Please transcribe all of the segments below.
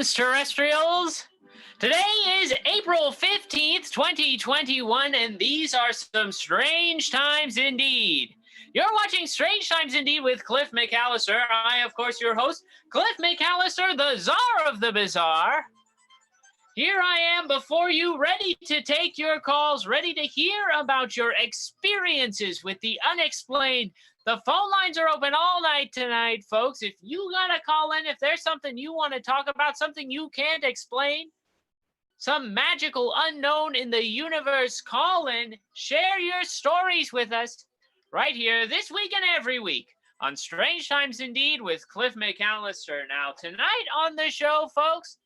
Greetings, terrestrials! Today is April 15th, 2021, and these are some strange times indeed. You're watching Strange Times Indeed with Cliff McCallister. I, of course, your host, Cliff McCallister, the czar of the bizarre. Here I am before you, ready to take your calls, ready to hear about your experiences with the unexplained. The phone lines are open all night tonight, folks. If you gotta call in, if there's something you want to talk about, something you can't explain, some magical unknown in the universe, call in, share your stories with us right here this week and every week on Strange Times Indeed with Cliff McCallister. Now, tonight on the show, folks,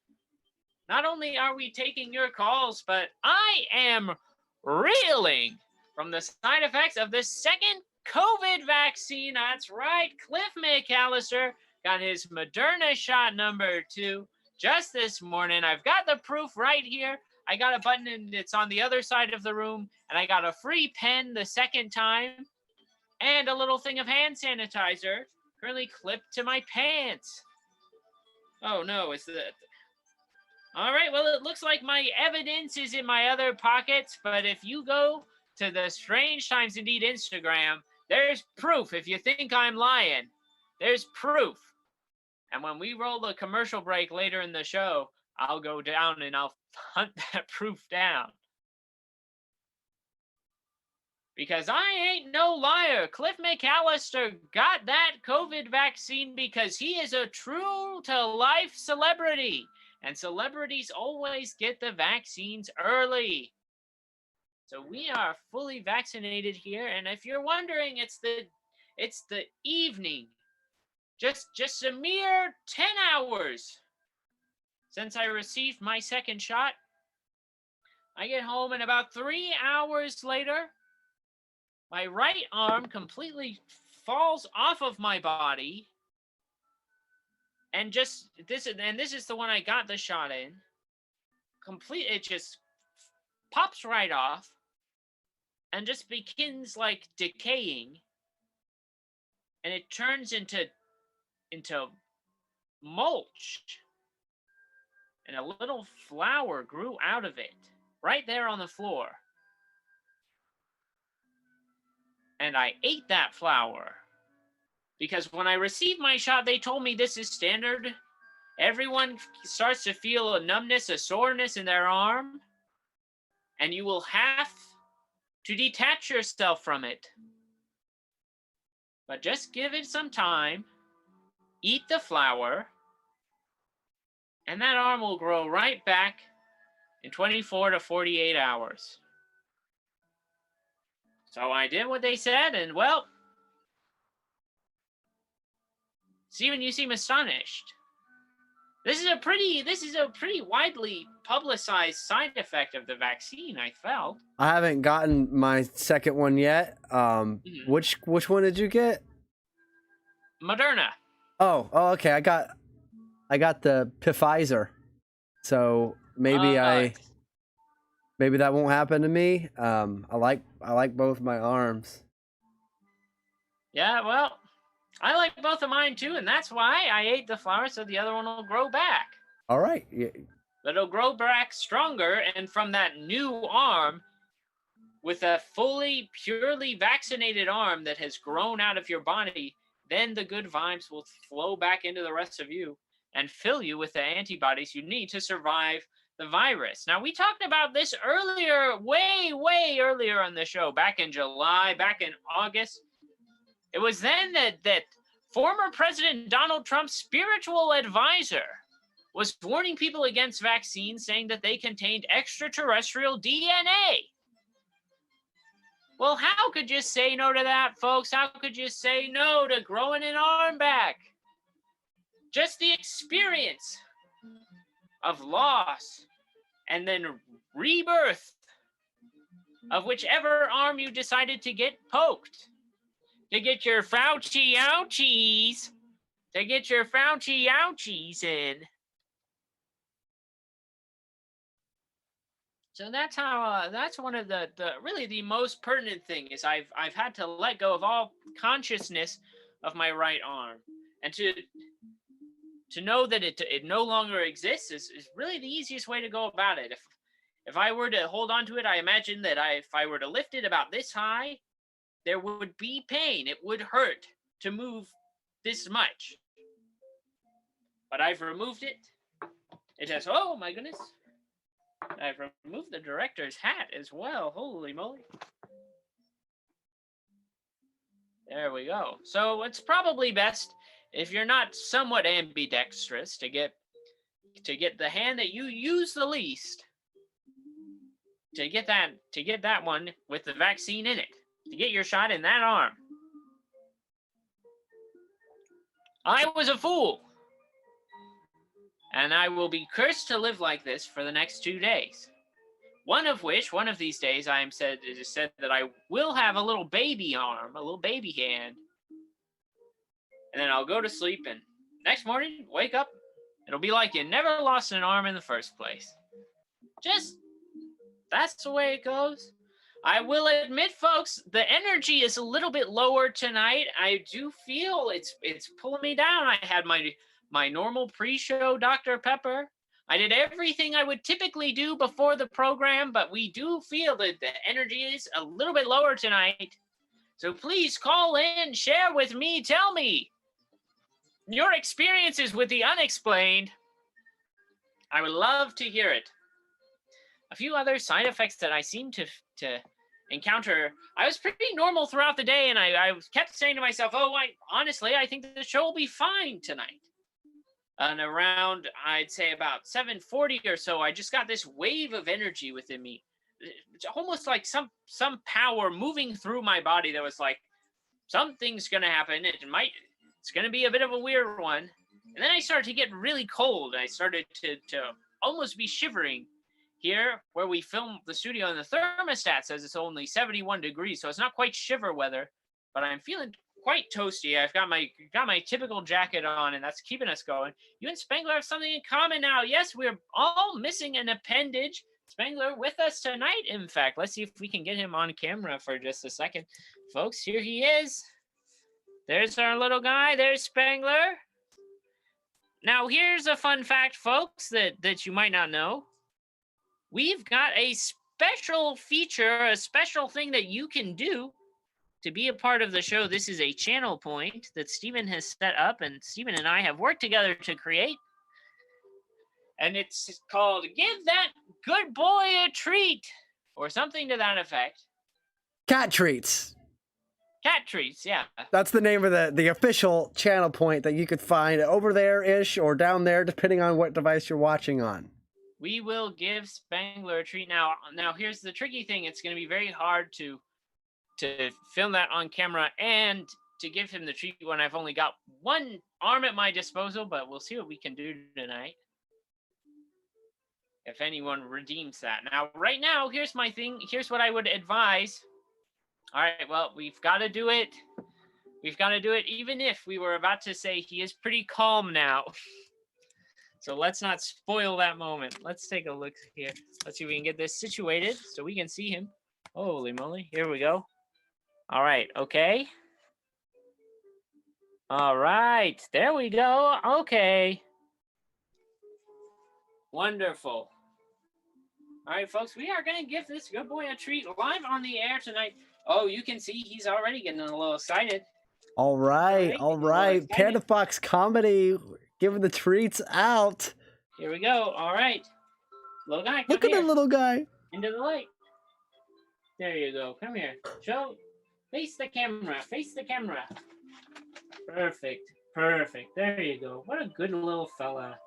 not only are we taking your calls, but I am reeling from the side effects of the second COVID vaccine. That's right, Cliff McCallister got his Moderna shot number 2 just this morning. I've got the proof right here. I got a button and it's on the other side of the room, and I got a free pen the second time, and a little thing of hand sanitizer currently clipped to my pants. Oh no, it's the... All right, well, it looks like my evidence is in my other pockets, but if you go to the Strange Times Indeed Instagram, there's proof. If you think I'm lying, there's proof. And when we roll the commercial break later in the show, I'll go down and I'll hunt that proof down. Because I ain't no liar. Cliff McCallister got that COVID vaccine because he is a true-to-life celebrity. And celebrities always get the vaccines early. So we are fully vaccinated here. And if you're wondering, it's the evening. Just a mere 10 hours since I received my second shot. I get home, and about 3 hours later, my right arm completely falls off of my body. And this is the one I got the shot in. It just pops right off and just begins like decaying. And it turns into mulch. And a little flower grew out of it right there on the floor. And I ate that flower. Because when I received my shot, they told me this is standard. Everyone starts to feel a numbness, a soreness in their arm, and you will have to detach yourself from it. But just give it some time, eat the flower, and that arm will grow right back in 24 to 48 hours. So I did what they said, and well, Steven, you seem astonished. This is a pretty widely publicized side effect of the vaccine, I felt. I haven't gotten my second one yet. Which one did you get? Moderna. Oh, okay. I got the Pfizer. So maybe maybe that won't happen to me. I like both my arms. Yeah, well, I like both of mine too, and that's why I ate the flower so the other one will grow back. All right. Yeah. But it'll grow back stronger, and from that new arm, with a fully, purely vaccinated arm that has grown out of your body, then the good vibes will flow back into the rest of you and fill you with the antibodies you need to survive the virus. Now, we talked about this earlier, way earlier on the show, back in July, back in August. It was then that former President Donald Trump's spiritual advisor was warning people against vaccines, saying that they contained extraterrestrial DNA. Well, how could you say no to that, folks? How could you say no to growing an arm back? Just the experience of loss and then rebirth of whichever arm you decided to get poked. To get your Fauci ouchies. To get your Fauci ouchies in. So that's how. That's one of the really the most pertinent thing is I've had to let go of all consciousness of my right arm, and to to know that it no longer exists is really the easiest way to go about it. If I were to hold on to it, I imagine that if I were to lift it about this high, there would be pain. It would hurt to move this much. But I've removed it. It has, oh my goodness. I've removed the director's hat as well. Holy moly. There we go. So it's probably best, if you're not somewhat ambidextrous, to get the hand that you use the least, to get that one with the vaccine in it, to get your shot in that arm. I was a fool. And I will be cursed to live like this for the next 2 days. One of these days, it is said that I will have a little baby arm, a little baby hand. And then I'll go to sleep, and next morning, wake up, it'll be like you never lost an arm in the first place. That's the way it goes. I will admit, folks, the energy is a little bit lower tonight. I do feel it's pulling me down. I had my normal pre-show Dr. Pepper. I did everything I would typically do before the program, but we do feel that the energy is a little bit lower tonight. So please call in, share with me, tell me your experiences with the unexplained. I would love to hear it. A few other side effects that I seem to encounter. I was pretty normal throughout the day, and I kept saying to myself, honestly, I think the show will be fine tonight. And around, I'd say about 7:40 or so, I just got this wave of energy within me. It's almost like some power moving through my body that was like, something's going to happen. It's going to be a bit of a weird one. And then I started to get really cold. I started to almost be shivering. Here, where we film the studio, and the thermostat says it's only 71 degrees, so it's not quite shiver weather, but I'm feeling quite toasty. I've got my typical jacket on, and that's keeping us going. You and Spangler have something in common now. Yes, we're all missing an appendage. Spangler with us tonight, in fact. Let's see if we can get him on camera for just a second. Folks, here he is. There's our little guy. There's Spangler. Now, here's a fun fact, folks, that you might not know. We've got a special feature, a special thing that you can do to be a part of the show. This is a channel point that Steven has set up, and Steven and I have worked together to create. And it's called Give That Good Boy a Treat, or something to that effect. Cat treats. Cat treats, yeah. That's the name of the official channel point that you could find over there-ish or down there, depending on what device you're watching on. We will give Spangler a treat. Now here's the tricky thing. It's going to be very hard to film that on camera and to give him the treat when I've only got one arm at my disposal, but we'll see what we can do tonight. If anyone redeems that. Now, right now, here's my thing. Here's what I would advise. All right, well, we've got to do it. We've got to do it even if we were about to say he is pretty calm now. So let's not spoil that moment. Let's take a look here. Let's see if we can get this situated so we can see him. Holy moly. Here we go. All right. Okay. All right. There we go. Okay. Wonderful. All right, folks. We are going to give this good boy a treat live on the air tonight. Oh, you can see he's already getting a little excited. All right. Panda Fox Comedy giving the treats out. Here we go. All right. Little guy, come Look at here. the little guy. Into the light. There you go. Come here. Face the camera. Face the camera. Perfect. There you go. What a good little fella.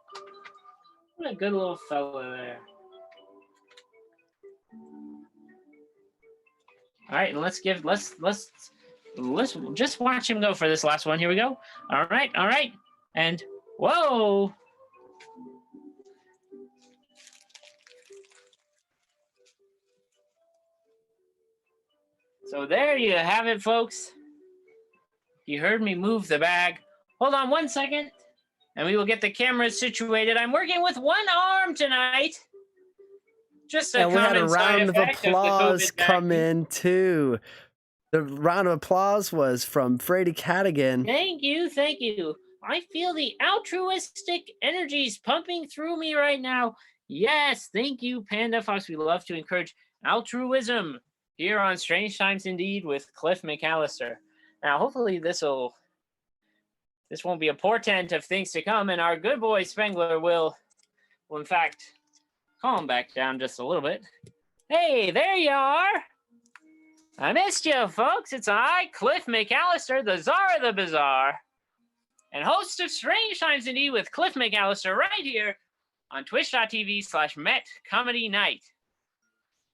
What a good little fella there. All right, and let's just watch him go for this last one. Here we go. All right. And whoa. So there you have it, folks. You heard me move the bag. Hold on 1 second, and we will get the cameras situated. I'm working with one arm tonight. Just a and we had a common side round of effect applause of the COVID come vaccine. in too. The round of applause was from Frady Cadigan. Thank you. I feel the altruistic energies pumping through me right now. Yes, thank you, Panda Fox. We love to encourage altruism here on Strange Times Indeed with Cliff McCallister. Now, hopefully this won't be a portent of things to come, and our good boy Spengler will in fact calm back down just a little bit. Hey, there you are. I missed you, folks. It's I, Cliff McCallister, the Czar of the Bazaar, and host of Strange Times Indeed with Cliff McCallister right here on twitch.tv/Met Comedy Night.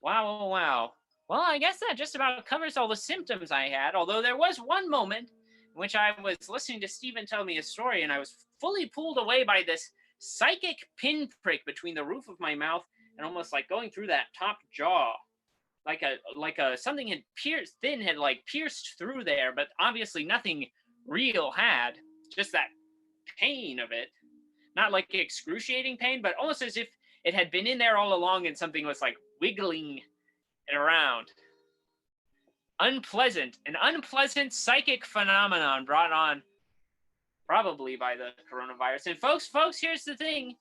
Wow, oh, wow. Well, I guess that just about covers all the symptoms I had, although there was one moment in which I was listening to Stephen tell me a story and I was fully pulled away by this psychic pinprick between the roof of my mouth and almost like going through that top jaw. Like a something had pierced through there, but obviously nothing real had. Just that pain of it. Not like excruciating pain, but almost as if it had been in there all along and something was like wiggling it around. An unpleasant psychic phenomenon brought on probably by the coronavirus. And folks, here's the thing.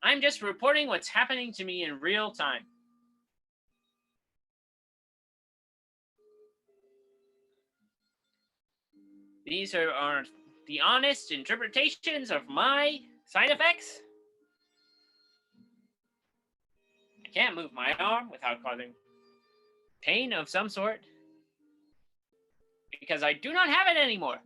I'm just reporting what's happening to me in real time. These are the honest interpretations of my side effects. I can't move my arm without causing pain of some sort because I do not have it anymore.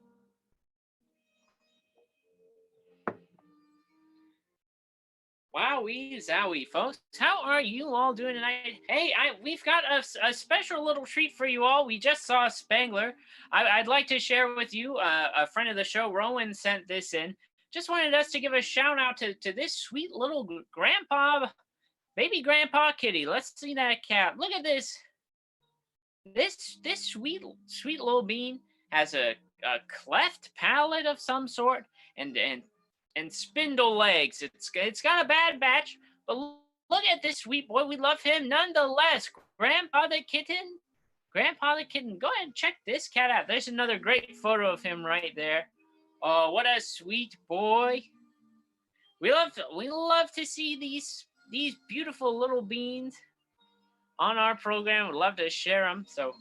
Wowie zowie, folks. How are you all doing tonight? Hey, we've got a special little treat for you all. We just saw Spangler. I'd like to share with you, a friend of the show, Rowan, sent this in. Just wanted us to give a shout out to this sweet little baby grandpa kitty. Let's see that cat. Look at this. This sweet little bean has a cleft palate of some sort and spindle legs. It's got a bad batch, but look at this sweet boy. We love him nonetheless. Grandpa the kitten. Go ahead and check this cat out. There's another great photo of him right there. Oh, what a sweet boy. We love to see these beautiful little beans on our program. We'd love to share them. So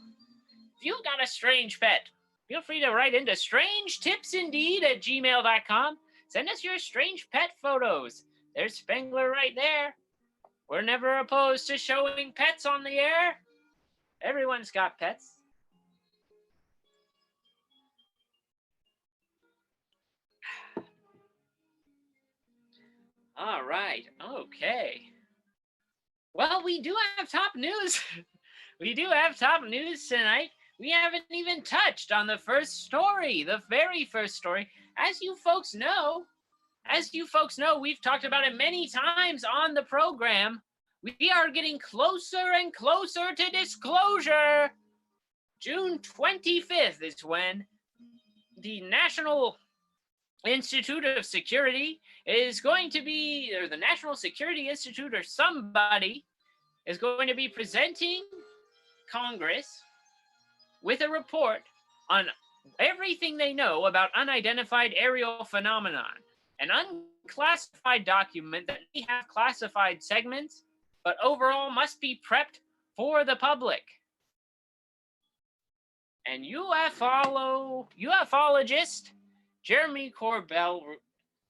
if you've got a strange pet, feel free to write into strangetipsindeed@gmail.com. Send us your strange pet photos. There's Spengler right there. We're never opposed to showing pets on the air. Everyone's got pets. All right. Okay. Well, we do have top news. We do have top news tonight. We haven't even touched on the first story, the very first story. As you folks know, we've talked about it many times on the program. We are getting closer and closer to disclosure. June 25th is when the National Institute of Security is going to be, or the National Security Institute or somebody is going to be presenting Congress with a report on everything they know about unidentified aerial phenomenon, an unclassified document that may have classified segments, but overall must be prepped for the public. And ufologist Jeremy Corbell,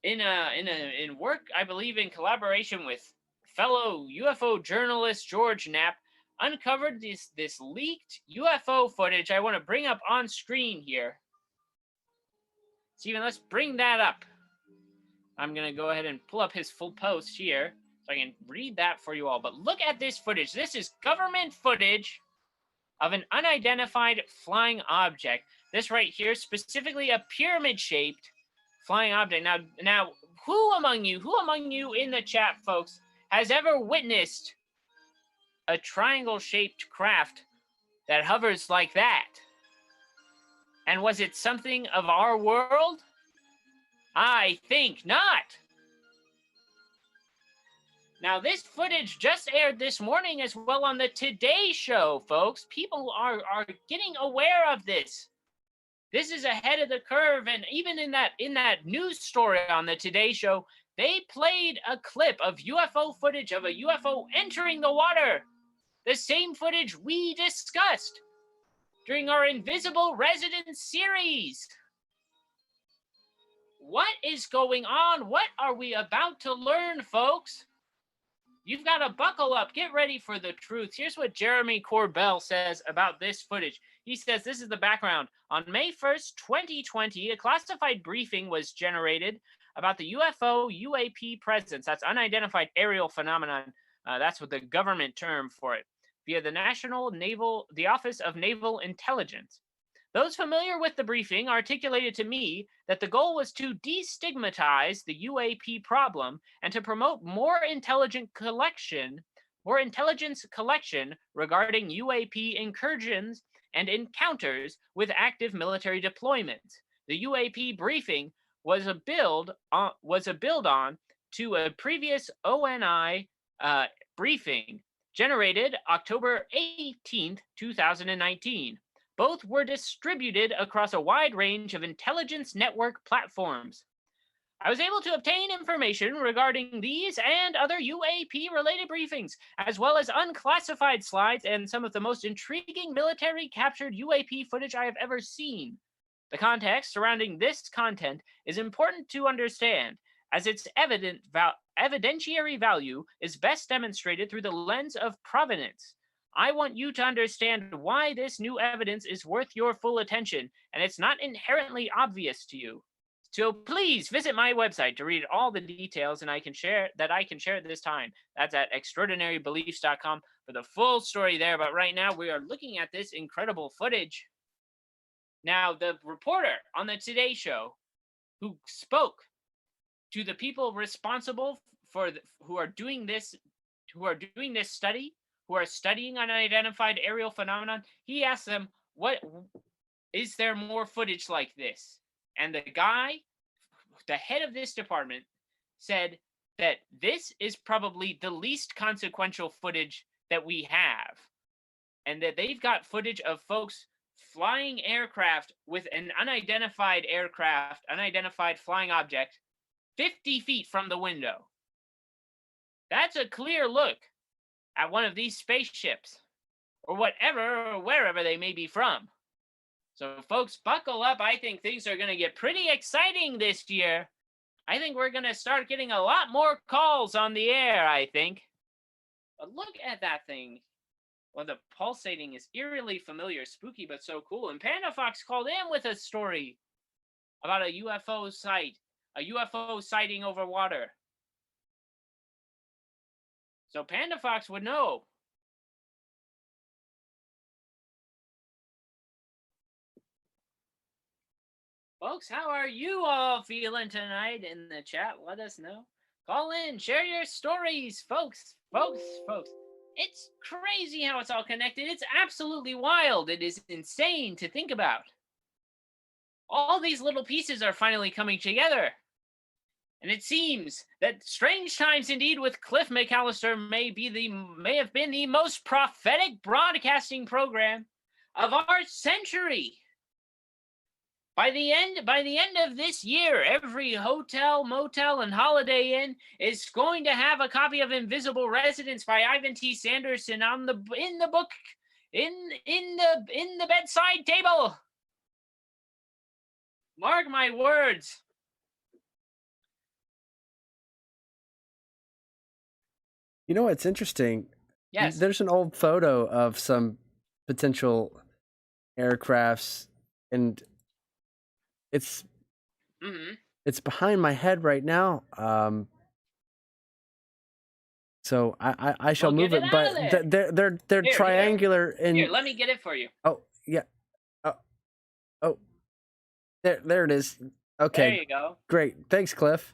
in work, I believe, in collaboration with fellow UFO journalist George Knapp, uncovered this leaked UFO footage. I want to bring up on screen here. Steven, let's bring that up. I'm going to go ahead and pull up his full post here so I can read that for you all. But look at this footage. This is government footage of an unidentified flying object. This right here, specifically a pyramid-shaped flying object. Now, who among you in the chat, folks, has ever witnessed a triangle-shaped craft that hovers like that? And was it something of our world? I think not. Now, this footage just aired this morning as well on the Today Show, folks. People are getting aware of this This is ahead of the curve, and even in that news story on the Today Show, they played a clip of UFO footage of a UFO entering the water. The same footage we discussed during our Invisible Residence series. What is going on? What are we about to learn, folks? You've got to buckle up. Get ready for the truth. Here's what Jeremy Corbell says about this footage. He says, this is the background. On May 1st, 2020, a classified briefing was generated about the UFO UAP presence. That's unidentified aerial phenomenon. That's what the government term for it, via the Office of Naval Intelligence. Those familiar with the briefing articulated to me that the goal was to destigmatize the UAP problem and to promote more intelligence collection regarding UAP incursions and encounters with active military deployments. The UAP briefing was a build on to a previous ONI briefing generated October 18th, 2019. Both were distributed across a wide range of intelligence network platforms. I was able to obtain information regarding these and other UAP-related briefings, as well as unclassified slides and some of the most intriguing military-captured UAP footage I have ever seen. The context surrounding this content is important to understand, as its evidentiary value is best demonstrated through the lens of provenance. I want you to understand why this new evidence is worth your full attention, and it's not inherently obvious to you. So please visit my website to read all the details and I can share at this time. That's at extraordinarybeliefs.com for the full story there. But right now we are looking at this incredible footage. Now, the reporter on the Today Show who spoke to the people responsible for who are doing this study, who are studying unidentified aerial phenomenon, he asked them, "What is there more footage like this?" And the guy, the head of this department, said that this is probably the least consequential footage that we have, and that they've got footage of folks flying aircraft with an unidentified flying object 50 feet from the window. That's a clear look at one of these spaceships, or wherever they may be from. So folks, buckle up. I think things are going to get pretty exciting this year. I think we're going to start getting a lot more calls on the air, I think. But look at that thing. Well, the pulsating is eerily familiar, spooky, but so cool. And Panda Fox called in with a story about a UFO sighting over water. So Panda Fox would know. Folks, how are you all feeling tonight in the chat? Let us know. Call in, share your stories, folks. It's crazy how it's all connected. It's absolutely wild. It is insane to think about. All these little pieces are finally coming together. And it seems that Strange Times Indeed with Cliff McCallister may have been the most prophetic broadcasting program of our century. By the end of this year, every hotel, motel, and Holiday Inn is going to have a copy of Invisible Residence by Ivan T. Sanderson in the bedside table. Mark my words. You know what's interesting? Yes. There's an old photo of some potential aircrafts, and it's behind my head right now. So I shall move it, but they're triangular. And here, let me get it for you. Oh yeah. Oh, there it is. Okay. There you go. Great. Thanks, Cliff.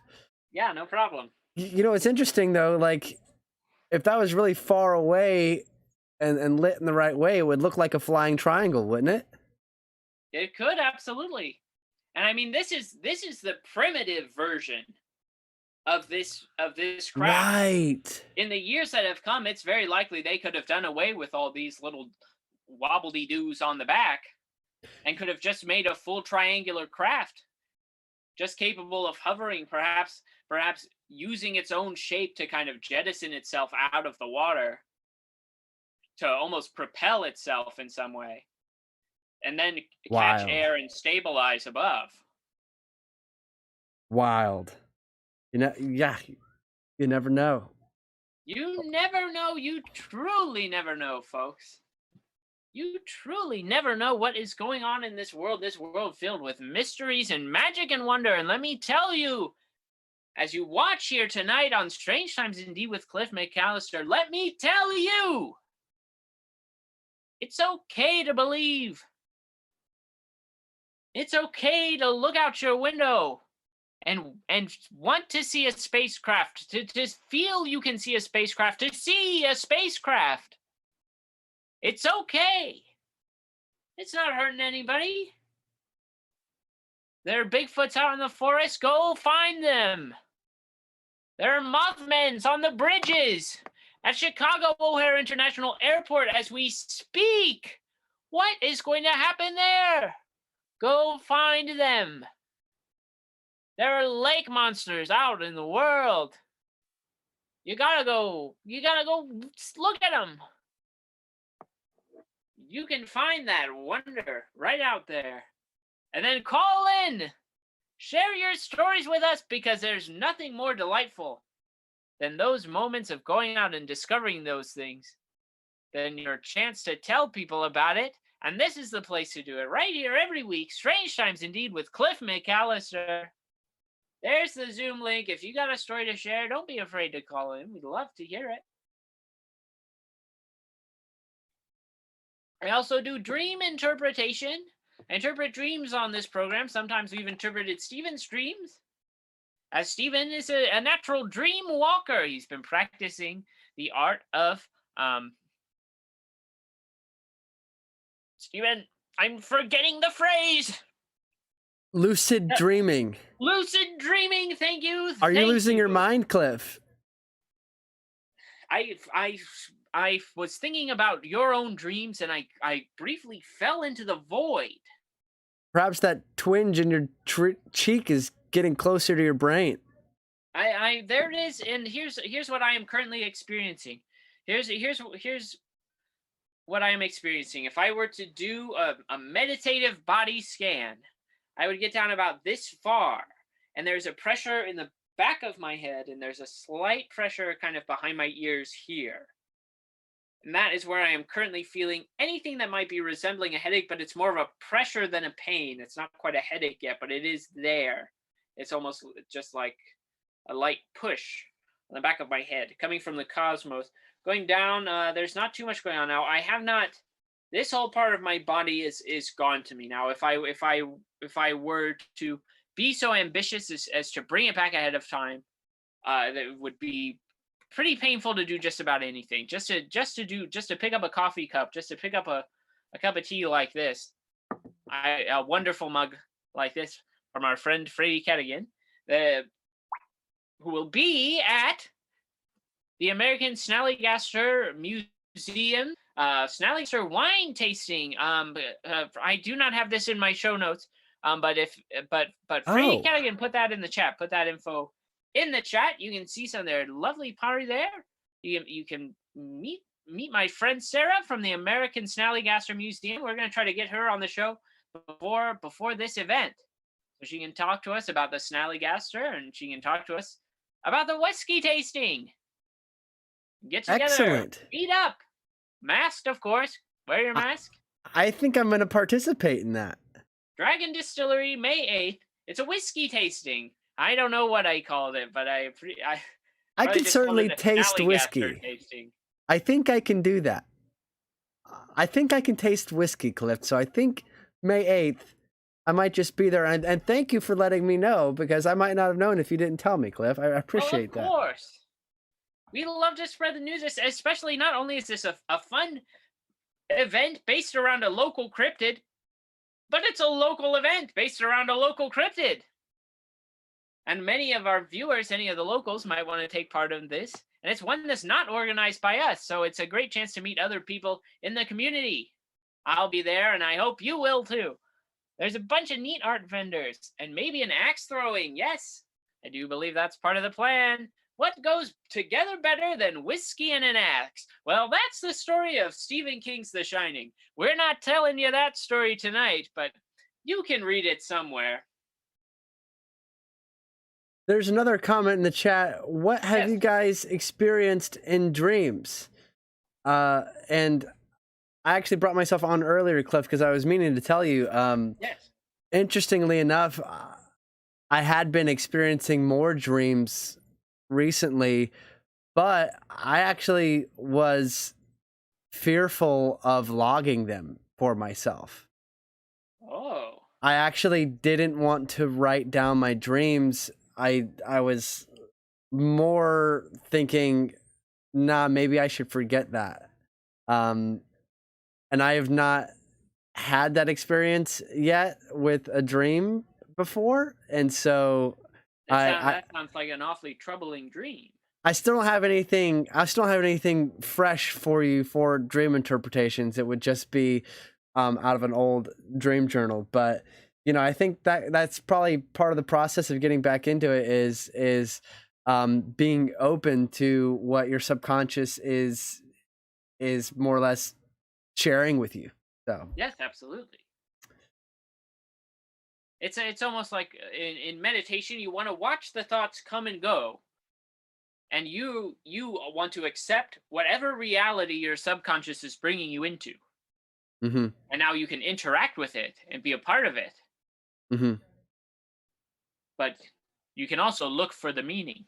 Yeah, no problem. You know, it's interesting though. Like, if that was really far away and lit in the right way, it would look like a flying triangle, wouldn't it? It could, absolutely. And I mean, this is the primitive version of this craft. Right. In the years that have come, it's very likely they could have done away with all these little wobbledy-doos on the back. and could have just made a full triangular craft, just capable of hovering, perhaps using its own shape to kind of jettison itself out of the water, to almost propel itself in some way, and then catch Wild. air and stabilize above. Wild. Yeah, you never know. You never know. You truly never know, folks. You truly never know what is going on in this world filled with mysteries and magic and wonder. And let me tell you, as you watch here tonight on Strange Times Indeed with Cliff McCallister, let me tell you, it's okay to believe. It's okay to look out your window and want to see a spacecraft, to feel you can see a spacecraft, to see a spacecraft. It's okay. It's not hurting anybody. There are Bigfoots out in the forest. Go find them. There are Mothmens on the bridges at Chicago O'Hare International Airport as we speak. What is going to happen there? Go find them. There are lake monsters out in the world. You gotta go look at them. You can find that wonder right out there. And then call in. Share your stories with us, because there's nothing more delightful than those moments of going out and discovering those things, than your chance to tell people about it. And this is the place to do it, right here every week. Strange Times Indeed with Cliff McCallister. There's the Zoom link. If you got a story to share, don't be afraid to call in. We'd love to hear it. I also do dream interpretation. I interpret dreams on this program. Sometimes we've interpreted Steven's dreams, as Steven is a natural dream walker. He's been practicing the art of Steven, I'm forgetting the phrase. Lucid dreaming. Lucid dreaming. Thank you. Are you losing your mind, Cliff? I was thinking about your own dreams, and I briefly fell into the void. Perhaps that twinge in your cheek is getting closer to your brain. There it is, and here's what I am currently experiencing. Here's what I am experiencing. If I were to do a meditative body scan, I would get down about this far, and there's a pressure in the back of my head, and there's a slight pressure kind of behind my ears here. And that is where I am currently feeling anything that might be resembling a headache, but it's more of a pressure than a pain. It's not quite a headache yet, but it is there. It's almost just like a light push on the back of my head, coming from the cosmos. Going down, there's not too much going on now. I have not. This whole part of my body is gone to me now. If I were to be so ambitious as to bring it back ahead of time, that would be pretty painful to do just about anything. Just to pick up a coffee cup, just to pick up a cup of tea like this, a wonderful mug like this from our friend Freddie Cadigan, who will be at the American Snallygaster Museum, Snallygaster wine tasting. I do not have this in my show notes. But Freddie Cadigan put that in the chat. Put that info in the chat. You can see some of their lovely pottery there. You can meet my friend Sarah from the American Snallygaster Museum. We're going to try to get her on the show before this event, so she can talk to us about the Snallygaster, and she can talk to us about the whiskey tasting. Get together. Excellent. Meet up. Masked, of course. Wear your mask. I think I'm going to participate in that. Dragon Distillery, May 8th. It's a whiskey tasting. I don't know what I called it, but I can certainly taste whiskey. Tasting. I think I can do that. I think I can taste whiskey, Cliff. So I think May 8th, I might just be there. And thank you for letting me know, because I might not have known if you didn't tell me, Cliff. I appreciate that. Of course. We love to spread the news, especially not only is this a fun event based around a local cryptid, but it's a local event based around a local cryptid. And many of our viewers, any of the locals, might want to take part in this. And it's one that's not organized by us, so it's a great chance to meet other people in the community. I'll be there, and I hope you will too. There's a bunch of neat art vendors, and maybe an axe throwing. Yes, I do believe that's part of the plan. What goes together better than whiskey and an axe? Well, that's the story of Stephen King's The Shining. We're not telling you that story tonight, but you can read it somewhere. There's another comment in the chat. What have you guys experienced in dreams? And I actually brought myself on earlier, Cliff, because I was meaning to tell you. Interestingly enough, I had been experiencing more dreams recently, but I actually was fearful of logging them for myself. Oh. I actually didn't want to write down my dreams. I was more thinking, nah, maybe I should forget that. And I have not had that experience yet with a dream before, and so that sounds like an awfully troubling dream. I still don't have anything fresh for you for dream interpretations. It would just be out of an old dream journal, but I think that's probably part of the process of getting back into it is being open to what your subconscious is more or less sharing with you. So yes, absolutely. It's almost like in meditation, you want to watch the thoughts come and go, and you want to accept whatever reality your subconscious is bringing you into. Mm-hmm. And now you can interact with it and be a part of it. Mm-hmm. But you can also look for the meaning.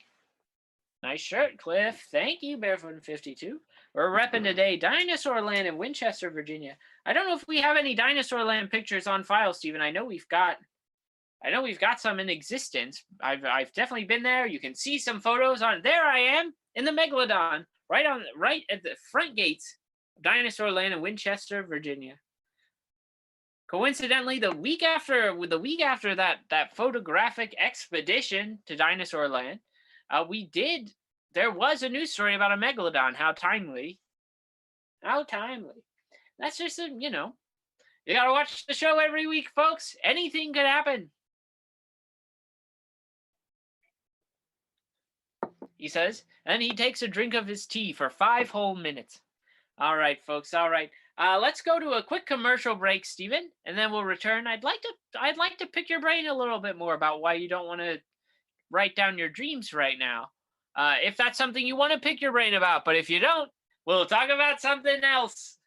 Nice shirt, Cliff. Thank you, Barefoot52. We're repping today Dinosaur Land in Winchester, Virginia. I don't know if we have any Dinosaur Land pictures on file, Stephen. I know we've got some in existence. I've definitely been there. You can see some photos on. There I am in the Megalodon, right at the front gates of Dinosaur Land in Winchester, Virginia. Coincidentally, the week after that photographic expedition to Dinosaur Land, there was a news story about a megalodon. How timely. That's just you gotta watch the show every week, folks. Anything could happen. He says, and he takes a drink of his tea for 5 whole minutes. All right, folks. All right. Let's go to a quick commercial break, Stephen, and then we'll return. I'd like to pick your brain a little bit more about why you don't want to write down your dreams right now. If that's something you want to pick your brain about, but if you don't, we'll talk about something else.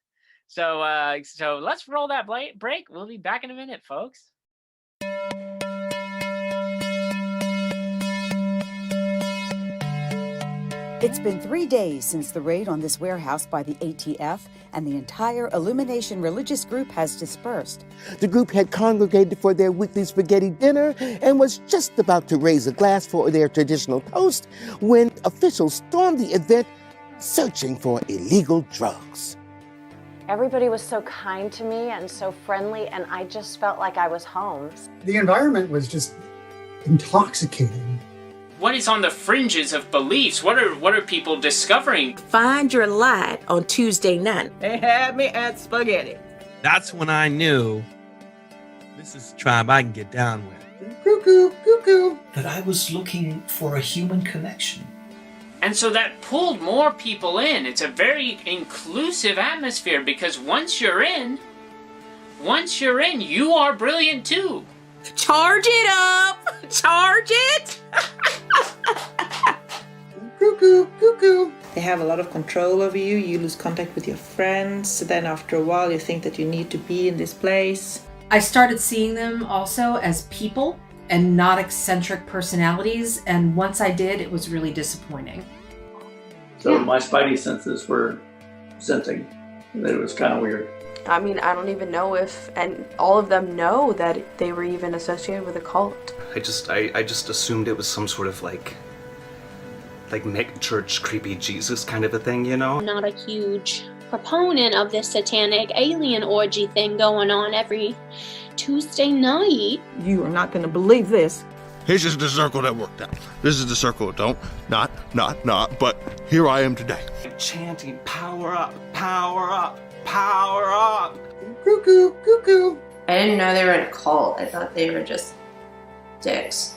So let's roll that break. We'll be back in a minute, folks. It's been 3 days since the raid on this warehouse by the ATF, and the entire Illumination religious group has dispersed. The group had congregated for their weekly spaghetti dinner and was just about to raise a glass for their traditional toast when officials stormed the event searching for illegal drugs. Everybody was so kind to me and so friendly, and I just felt like I was home. The environment was just intoxicating. What is on the fringes of beliefs? What are people discovering? Find your light on Tuesday night. They had me at spaghetti. That's when I knew this is a tribe I can get down with. Cuckoo, cuckoo. That I was looking for a human connection. And so that pulled more people in. It's a very inclusive atmosphere because once you're in, you are brilliant too. Charge it up! Charge it! Cuckoo, cuckoo. They have a lot of control over you. You lose contact with your friends. Then after a while, you think that you need to be in this place. I started seeing them also as people and not eccentric personalities. And once I did, it was really disappointing. So my spidey senses were sensing that it was kind of weird. I mean, I don't even know if, and all of them know that they were even associated with a cult. I just assumed it was some sort of like mega church creepy Jesus kind of a thing, you know? I'm not a huge proponent of this satanic alien orgy thing going on every Tuesday night. You are not going to believe this. Here's just the circle that worked out. This is the circle that don't, not, but here I am today. Chanting, power up, power up, power up. Cuckoo, cuckoo. I didn't know they were in a cult. I thought they were just dicks.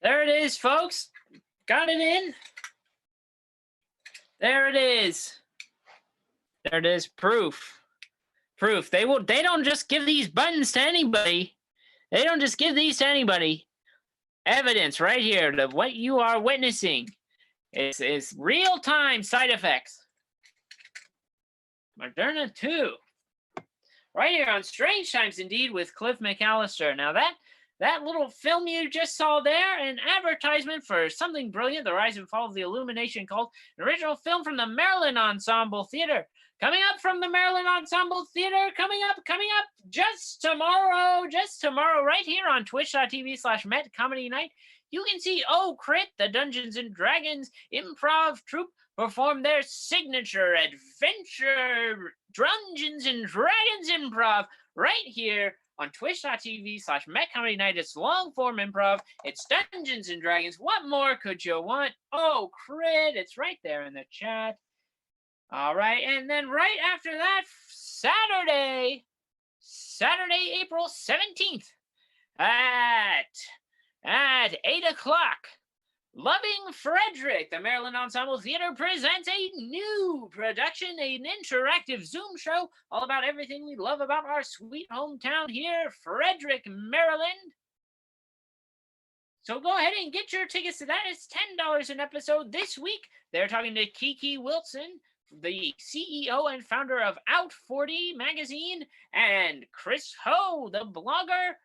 There it is, folks. Got it in. There it is. There it is. Proof. Proof. They don't just give these buttons to anybody. They don't just give these to anybody. Evidence right here of what you are witnessing is real-time side effects. Moderna 2. Right here on Strange Times Indeed with Cliff McCallister. Now that little film you just saw there, an advertisement for Something Brilliant, The Rise and Fall of the Illumination Cult, an original film from the Maryland Ensemble Theater. Coming up from the Maryland Ensemble Theater, coming up just tomorrow, right here on twitch.tv/Met Comedy Night, you can see Oh Crit, the Dungeons & Dragons improv troupe, perform their signature adventure Dungeons & Dragons improv right here on twitch.tv/Met Comedy Night. It's long form improv. It's Dungeons & Dragons. What more could you want? Oh, Crit. It's right there in the chat. All right. And then right after that, Saturday, April 17th at 8 o'clock, Loving Frederick, the Maryland Ensemble Theater presents a new production, an interactive Zoom show all about everything we love about our sweet hometown here, Frederick, Maryland. So go ahead and get your tickets to that. It's $10 an episode. This week, they're talking to Kiki Wilson, the CEO and founder of Out 40 magazine, and Chris Ho, the blogger,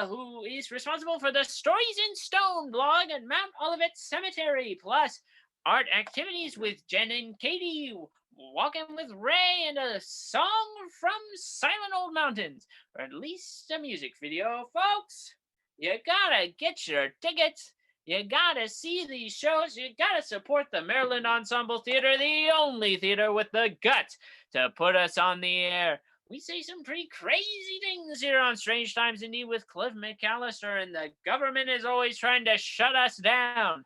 who is responsible for the Stories in Stone blog at Mount Olivet Cemetery, plus art activities with Jen and Katie, Walking with Ray, and a song from Silent Old Mountains, or at least a music video, folks. You gotta get your tickets. You gotta see these shows. You gotta support the Maryland Ensemble Theater, the only theater with the guts to put us on the air. We say some pretty crazy things here on Strange Times Indeed with Cliff McCallister, and the government is always trying to shut us down.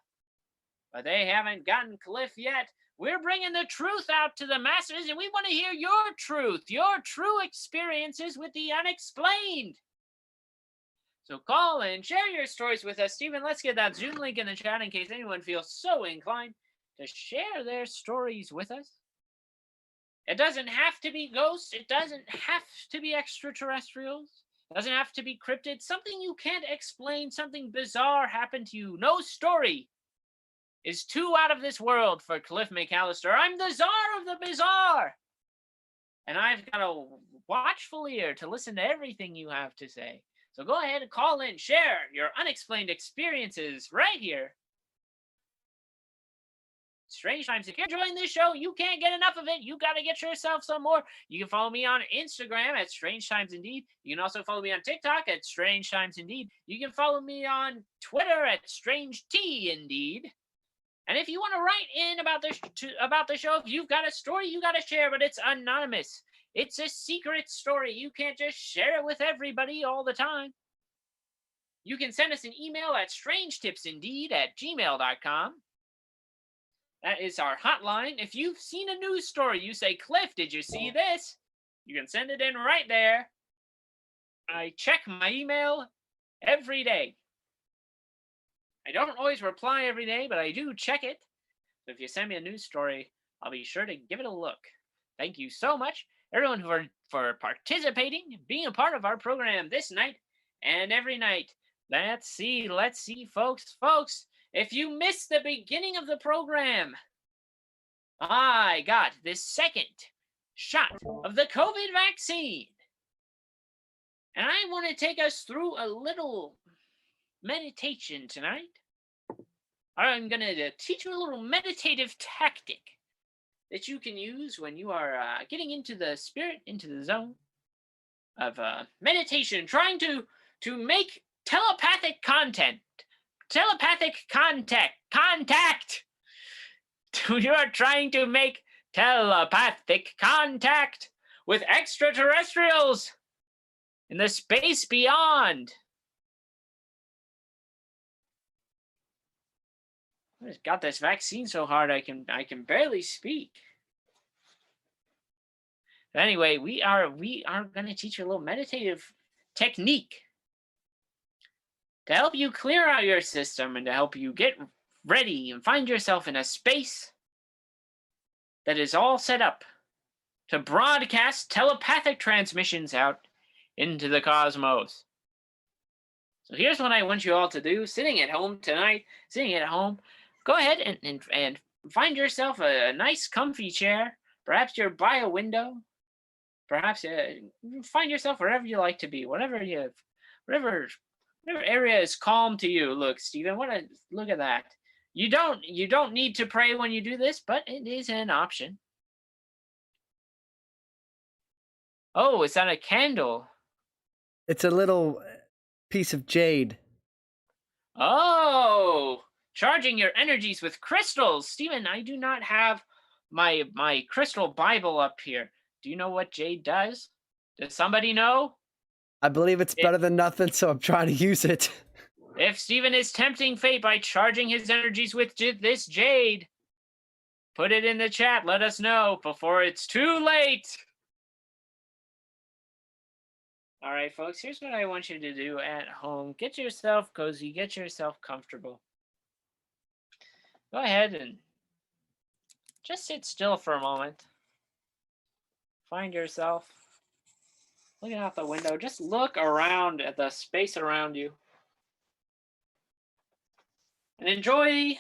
But they haven't gotten Cliff yet. We're bringing the truth out to the masses, and we want to hear your truth, your true experiences with the unexplained. So call and share your stories with us. Stephen, let's get that Zoom link in the chat in case anyone feels so inclined to share their stories with us. It doesn't have to be ghosts. It doesn't have to be extraterrestrials. It doesn't have to be cryptid. Something you can't explain, something bizarre happened to you. No story is too out of this world for Cliff McCallister. I'm the czar of the bizarre. And I've got a watchful ear to listen to everything you have to say. So go ahead and call in, share your unexplained experiences right here. Strange Times. If you're enjoying this show, you can't get enough of it. You got to get yourself some more. You can follow me on Instagram at Strange Times Indeed. You can also follow me on TikTok at Strange Times Indeed. You can follow me on Twitter at Strange T Indeed. And if you want to write in about the show, if you've got a story you got to share, but it's anonymous. It's a secret story. You can't just share it with everybody all the time. You can send us an email at strangetipsindeed@gmail.com. That is our hotline. If you've seen a news story, you say, Cliff, did you see this? You can send it in right there. I check my email every day. I don't always reply every day, but I do check it. So if you send me a news story, I'll be sure to give it a look. Thank you so much, everyone, for participating, being a part of our program this night and every night. Let's see, folks. If you missed the beginning of the program, I got this second shot of the COVID vaccine. And I want to take us through a little meditation tonight. I'm going to teach you a little meditative tactic that you can use when you are getting into the spirit, into the zone of meditation, trying to make telepathic contact. You are trying to make telepathic contact with extraterrestrials in the space beyond. I just got this vaccine so hard I can barely speak. But anyway, we are going to teach you a little meditative technique to help you clear out your system and to help you get ready and find yourself in a space that is all set up to broadcast telepathic transmissions out into the cosmos. So here's what I want you all to do, sitting at home tonight, go ahead and find yourself a nice comfy chair. Perhaps you're by a window. Perhaps find yourself wherever you like to be, whatever area is calm to you. Look, Stephen, look at that. You don't need to pray when you do this, but it is an option. Oh, is that a candle? It's a little piece of jade. Oh, charging your energies with crystals. Stephen, I do not have my crystal Bible up here. Do you know what jade does? Does somebody know? I believe it's better than nothing, so I'm trying to use it. If Stephen is tempting fate by charging his energies with this jade, put it in the chat. Let us know before it's too late. All right, folks, here's what I want you to do at home. Get yourself cozy. Get yourself comfortable. Go ahead and just sit still for a moment. Find yourself looking out the window. Just look around at the space around you. And enjoy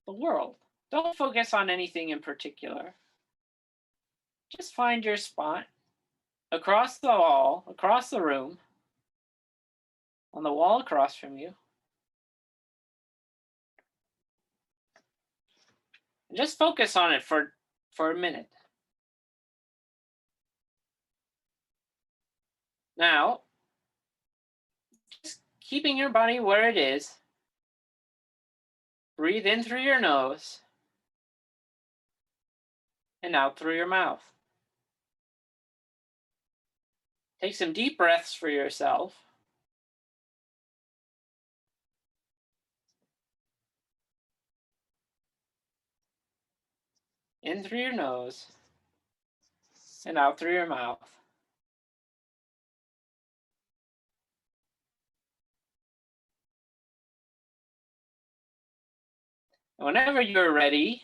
the world. Don't focus on anything in particular. Just find your spot across the wall, across the room, on the wall across from you. And just focus on it for a minute. Now, just keeping your body where it is, breathe in through your nose and out through your mouth. Take some deep breaths for yourself. In through your nose and out through your mouth. And whenever you're ready,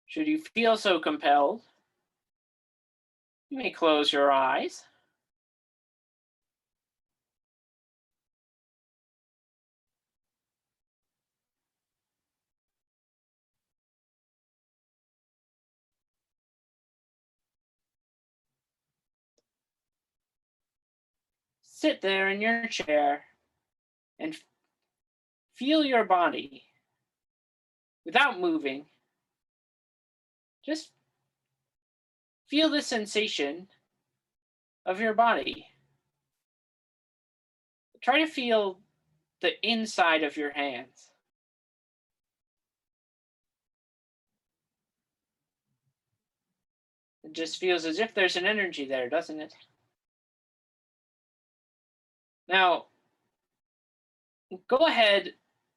should you feel so compelled, you may close your eyes. Sit there in your chair and feel your body without moving. Just feel the sensation of your body. Try to feel the inside of your hands. It just feels as if there's an energy there, doesn't it? Now, go ahead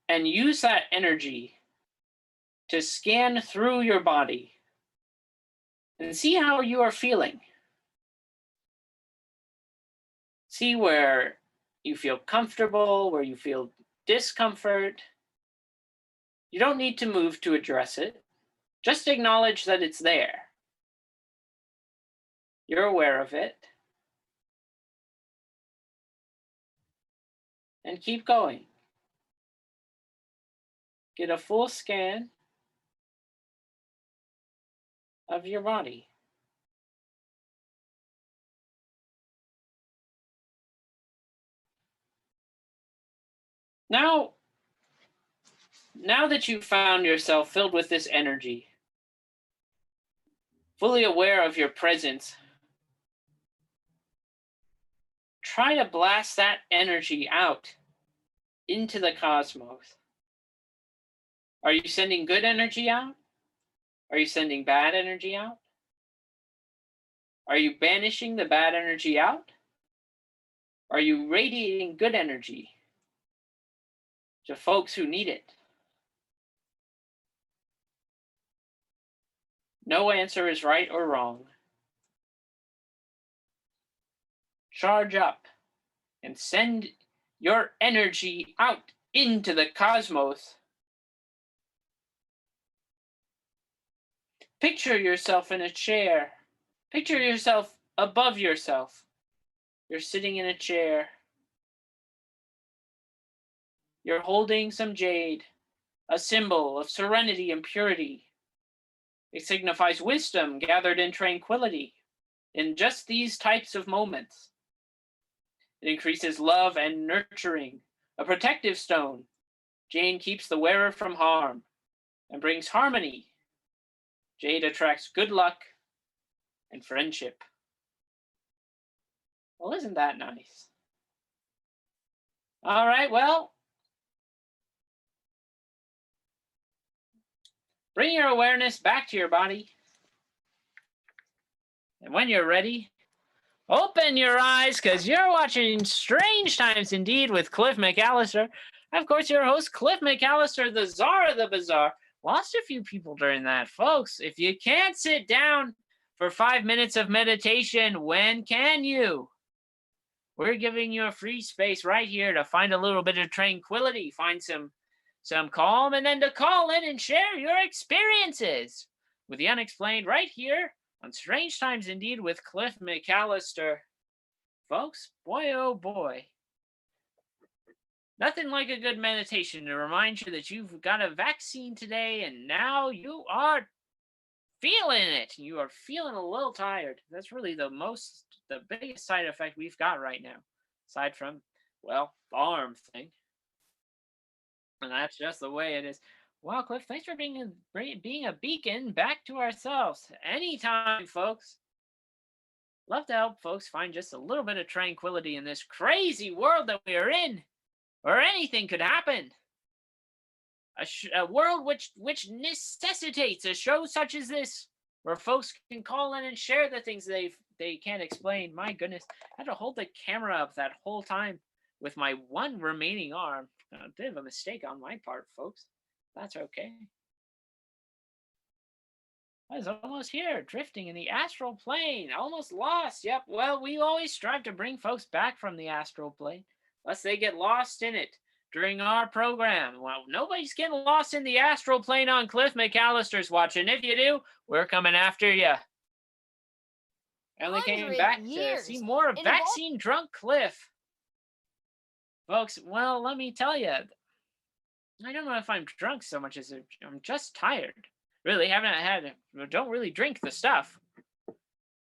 and use that energy to scan through your body and see how you are feeling. See where you feel comfortable, where you feel discomfort. You don't need to move to address it. Just acknowledge that it's there. You're aware of it. And keep going. Get a full scan of your body. Now, now that you've found yourself filled with this energy, fully aware of your presence, try to blast that energy out into the cosmos. Are you sending good energy out? Are you sending bad energy out? Are you banishing the bad energy out? Are you radiating good energy to folks who need it? No answer is right or wrong. Charge up and send your energy out into the cosmos. Picture yourself in a chair. Picture yourself above yourself. You're sitting in a chair. You're holding some jade, a symbol of serenity and purity. It signifies wisdom gathered in tranquility in just these types of moments. It increases love and nurturing, a protective stone. Jade keeps the wearer from harm and brings harmony. Jade attracts good luck and friendship. Well, isn't that nice? All right, well, bring your awareness back to your body. And when you're ready, open your eyes, because you're watching Strange Times Indeed with Cliff McCallister. Of course, your host, Cliff McCallister, the czar of the bazaar. Lost a few people during that, folks. If you can't sit down for 5 minutes of meditation, when can you? We're giving you a free space right here to find a little bit of tranquility, find some calm, and then to call in and share your experiences with the unexplained right here on Strange Times Indeed with Cliff McCallister. Folks, boy oh boy. Nothing like a good meditation to remind you that you've got a vaccine today and now you are feeling it. You are feeling a little tired. That's really the biggest side effect we've got right now. Aside from, well, the arm thing. And that's just the way it is. Wow, Cliff, thanks for being a beacon back to ourselves. Anytime, folks. Love to help folks find just a little bit of tranquility in this crazy world that we are in, where anything could happen. A world which necessitates a show such as this, where folks can call in and share the things they can't explain. My goodness, I had to hold the camera up that whole time with my one remaining arm. A bit of a mistake on my part, folks. That's okay. I was almost here, drifting in the astral plane, almost lost. Yep, well, we always strive to bring folks back from the astral plane, lest they get lost in it during our program. Well, nobody's getting lost in the astral plane on Cliff McCallister's watch, and if you do, we're coming after you. I only came back to see more of vaccine-drunk Cliff. Folks, well, let me tell you, I don't know if I'm drunk so much as I'm just tired. Really, don't really drink the stuff.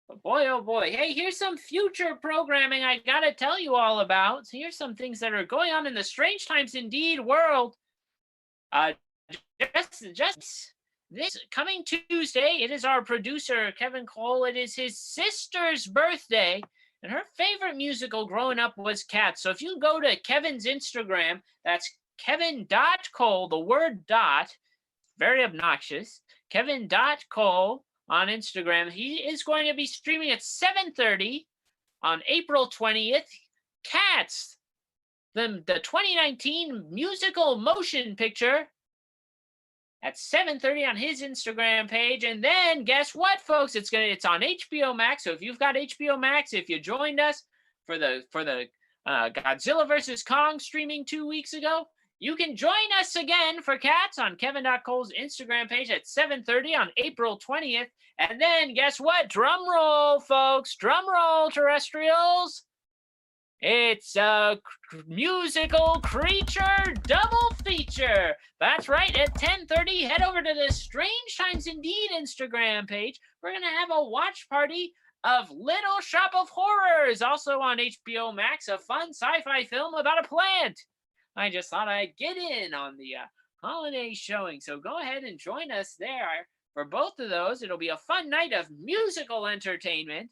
But boy, oh boy. Hey, here's some future programming I gotta tell you all about. Here's some things that are going on in the Strange Times Indeed world. Just this coming Tuesday, it is our producer, Kevin Cole. It is his sister's birthday. And her favorite musical growing up was Cats. So if you go to Kevin's Instagram, that's Kevin.Cole, the word dot, very obnoxious, Kevin.Cole on Instagram. He is going to be streaming at 7:30 on April 20th. Cats, the 2019 musical motion picture, at 7:30 on his Instagram page. And then guess what, folks? It's on HBO Max. So if you've got HBO Max, if you joined us for the Godzilla vs. Kong streaming 2 weeks ago, you can join us again for Cats on Kevin.Cole's Instagram page at 7:30 on April 20th. And then guess what? Drum roll, folks. Drum roll, terrestrials. It's a musical creature double feature. That's right, at 10:30, head over to the Strange Times Indeed Instagram page. We're going to have a watch party of Little Shop of Horrors, also on HBO Max, a fun sci-fi film about a plant. I just thought I'd get in on the holiday showing. So go ahead and join us there for both of those. It'll be a fun night of musical entertainment.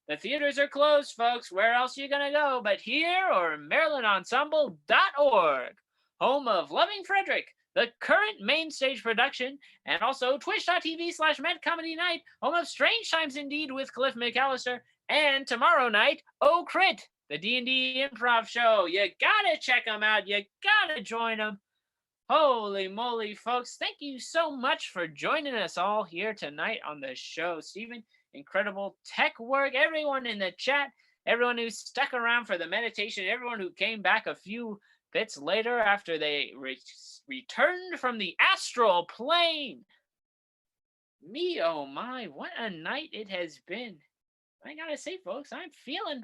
The theaters are closed, folks. Where else are you going to go but here or MarylandEnsemble.org, home of Loving Frederick, the current main stage production, and also twitch.tv/MedComedyNight, home of Strange Times Indeed with Cliff McCallister, and tomorrow night, Oh Crit, the D&D improv show. You gotta check them out. You gotta join them. Holy moly, folks. Thank you so much for joining us all here tonight on the show. Stephen, incredible tech work. Everyone in the chat, everyone who stuck around for the meditation, everyone who came back a few bits later after they returned from the astral plane. Me, oh my, what a night it has been. I gotta say, folks, I'm feeling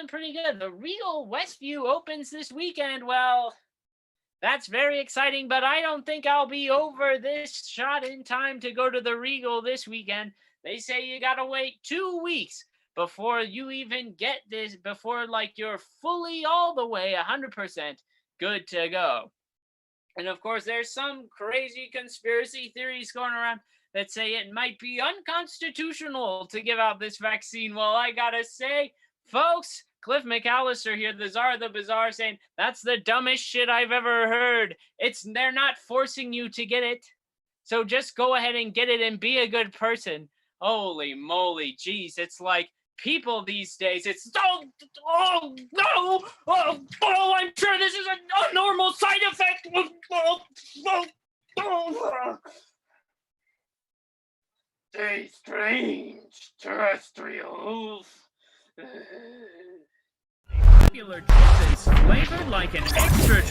pretty good. The Regal Westview opens this weekend. Well, that's very exciting, but I don't think I'll be over this shot in time to go to the Regal this weekend. They say you gotta wait 2 weeks before you even get this, before like you're fully all the way 100% good to go. And of course, there's some crazy conspiracy theories going around that say it might be unconstitutional to give out this vaccine. Well, I gotta say, folks, Cliff McCallister here, the Czar of the Bazaar, saying that's the dumbest shit I've ever heard. They're not forcing you to get it. So just go ahead and get it and be a good person. Holy moly, geez, it's like people these days, it's oh no, I'm sure this is a normal side effect. Stay strange, terrestrials. Popular chips flavored like an extra